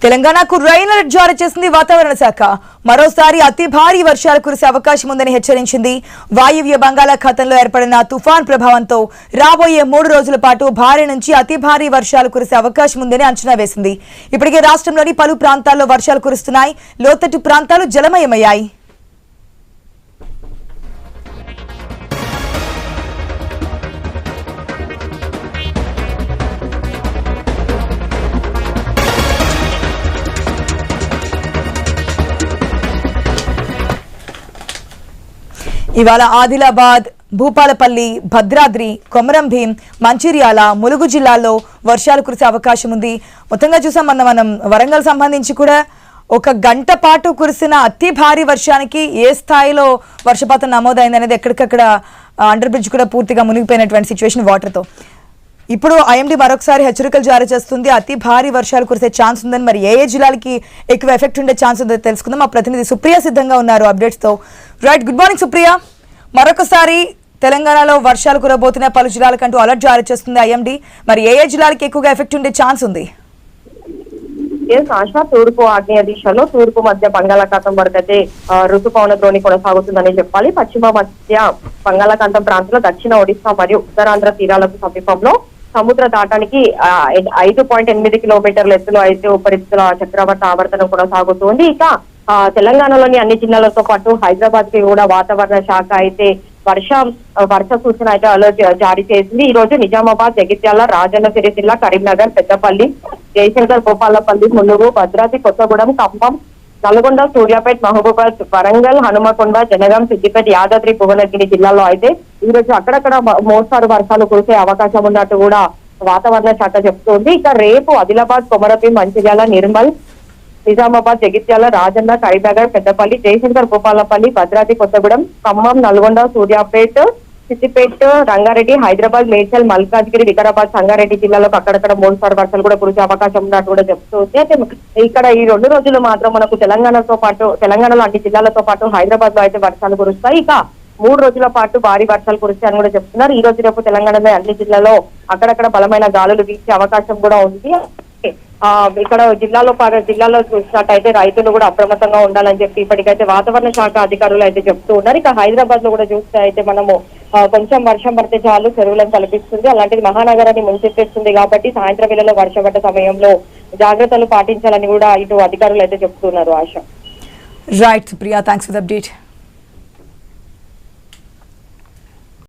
తెలంగాణకు rain alert జారీ చేసింది వాతావరణ శాఖ. మరోసారి అతి భారీ వర్షాలు కురిసే అవకాశం ఉందని హెచ్చరించింది. వాయువ్య బంగాళాఖాతంలో ఏర్పడిన తుఫాన్ ప్రభావంతో రాబోయే 3 రోజుల పాటు భారీ నుంచి అతి భారీ వర్షాలు కురిసే అవకాశం ఉందని అంచనా వేసింది. ఇప్పటికే రాష్ట్రంలోని పలు ప్రాంతాల్లో వర్షాలు కురుస్తున్నాయి. లోతట్టు ప్రాంతాలు జలమయమయ్యాయి. ఇవాళ ఆదిలాబాద్, భూపాలపల్లి, భద్రాద్రి, కొమరం భీం, మంచిర్యాల, ములుగు జిల్లాల్లో వర్షాలు కురిసే అవకాశం ఉంది. మొత్తంగా చూసాం మనం వరంగల్ సంబంధించి కూడా 1 గంట పాటు కురిసిన అతి భారీ వర్షానికి ఏ స్థాయిలో వర్షపాతం నమోదైంది అనేది ఎక్కడికక్కడ అండర్ బ్రిడ్జ్ కూడా పూర్తిగా మునిగిపోయినటువంటి సిచ్యువేషన్ వాటర్తో. ఇప్పుడు ఐఎండీ మరొకసారి హెచ్చరికలు జారీ చేస్తుంది. అతి భారీ వర్షాలు కురిసే ఛాన్స్ ఉందని, మరి ఏ జిల్లాలకి ఎక్కువ ఎఫెక్ట్ ఉండే ఛాన్స్ ఉందో తెలుసుకుందాం. మా ప్రతినిధి సుప్రియ సిద్ధంగా ఉన్నారు అప్డేట్స్తో. Right, good morning Supriya. మరొకసారి తెలంగాణలో వర్షాలు కురబోతున్న పలు జిల్లాలకంటూ అలర్ట్ జారీ చేస్తుంది ఐఎండీ. మరి ఏ జిల్లాలకి ఎక్కువగా ఎఫెక్ట్ ఉండే ఛాన్స్ ఉంది? ఆశా తూర్పు ఆగ్నేయ దిశలో తూర్పు మధ్య బంగాళాఖాతం వరకు అయితే ఋతుపవన ద్రోణి కొనసాగుతుందని చెప్పాలి. పశ్చిమ మధ్య బంగాళాఖాతం ప్రాంతంలో దక్షిణ ఒడిశా మరియు ఉత్తరాంధ్ర తీరాలకు సమీపంలో సముద్ర దాటానికి 5.8 కిలోమీటర్ల ఎత్తులో అయితే ఉపరితల చక్రవాత ఆవర్తనం కొనసాగుతుంది. ఇక తెలంగాణలోని అన్ని జిల్లాలతో పాటు హైదరాబాద్ కి కూడా వాతావరణ శాఖ అయితే వర్ష సూచన అయితే అలర్ట్ జారీ చేసింది. ఈ రోజు నిజామాబాద్, జగిత్యాల, రాజన్న సిరిసిల్ల, కరీంనగర్, పెద్దపల్లి, జయశంకర్, భూపాలపల్లి, ములుగు, భద్రాద్రి కొత్తగూడెం, ఖమ్మం, నల్గొండ, సూర్యాపేట, మహబూబాద్, వరంగల్, హనుమకొండ, జనగాం, సిద్దిపేట, యాదాద్రి, భువనగిరి జిల్లాలో అయితే ఈ రోజు అక్కడక్కడ మోస్తారు వర్షాలు కురిసే అవకాశం ఉన్నట్టు కూడా వాతావరణ శాఖ చెప్తోంది. ఇక రేపు ఆదిలాబాద్, కొమరభీం, మంచిర్యాల, నిర్మల్, నిజామాబాద్, జగిత్యాల, రాజన్న, కరీంనగర్, పెద్దపల్లి, జయశంకర్, భూపాలపల్లి, భద్రాద్రి కొత్తగూడెం, ఖమ్మం, నల్గొండ, సూర్యాపేట, సిద్దిపేట, రంగారెడ్డి, హైదరాబాద్, మేడ్చల్, మల్కాజ్గిరి, వికారాబాద్, సంగారెడ్డి జిల్లాలో అక్కడక్కడ మోస్తారు వర్షాలు కూడా కురిసే అవకాశం ఉన్నట్టు కూడా చెప్తుంది. అయితే ఇక్కడ ఈ 2 రోజులు మాత్రం మనకు తెలంగాణలో అన్ని జిల్లాలతో పాటు హైదరాబాద్ లో అయితే వర్షాలు కురుస్తాయి. ఇక 3 రోజుల పాటు భారీ వర్షాలు కురుస్తాయని కూడా చెప్తున్నారు. ఈ రోజు రేపు తెలంగాణలో అన్ని జిల్లాలో అక్కడక్కడ బలమైన గాలులు వీచే అవకాశం కూడా ఉంది. ఇక్కడ జిల్లాలో చూసినట్టయితే రైతులు కూడా అప్రమత్తంగా ఉండాలని చెప్పి ఇప్పటికైతే వాతావరణ శాఖ అధికారులు అయితే చెప్తూ ఉన్నారు. ఇక హైదరాబాద్ లో కూడా చూస్తే అయితే మనము కొంచెం వర్షం పడితే చాలు చెరువులను తలపిస్తుంది. అలాంటిది మహానగరాన్ని ముంచెత్తేస్తుంది. కాబట్టి సాయంత్రం వేళలో వర్షం పడ్డ సమయంలో జాగ్రత్తలు పాటించాలని కూడా ఇటు అధికారులు అయితే చెప్తున్నారు. ఆశ. Right Supriya, thanks for the update.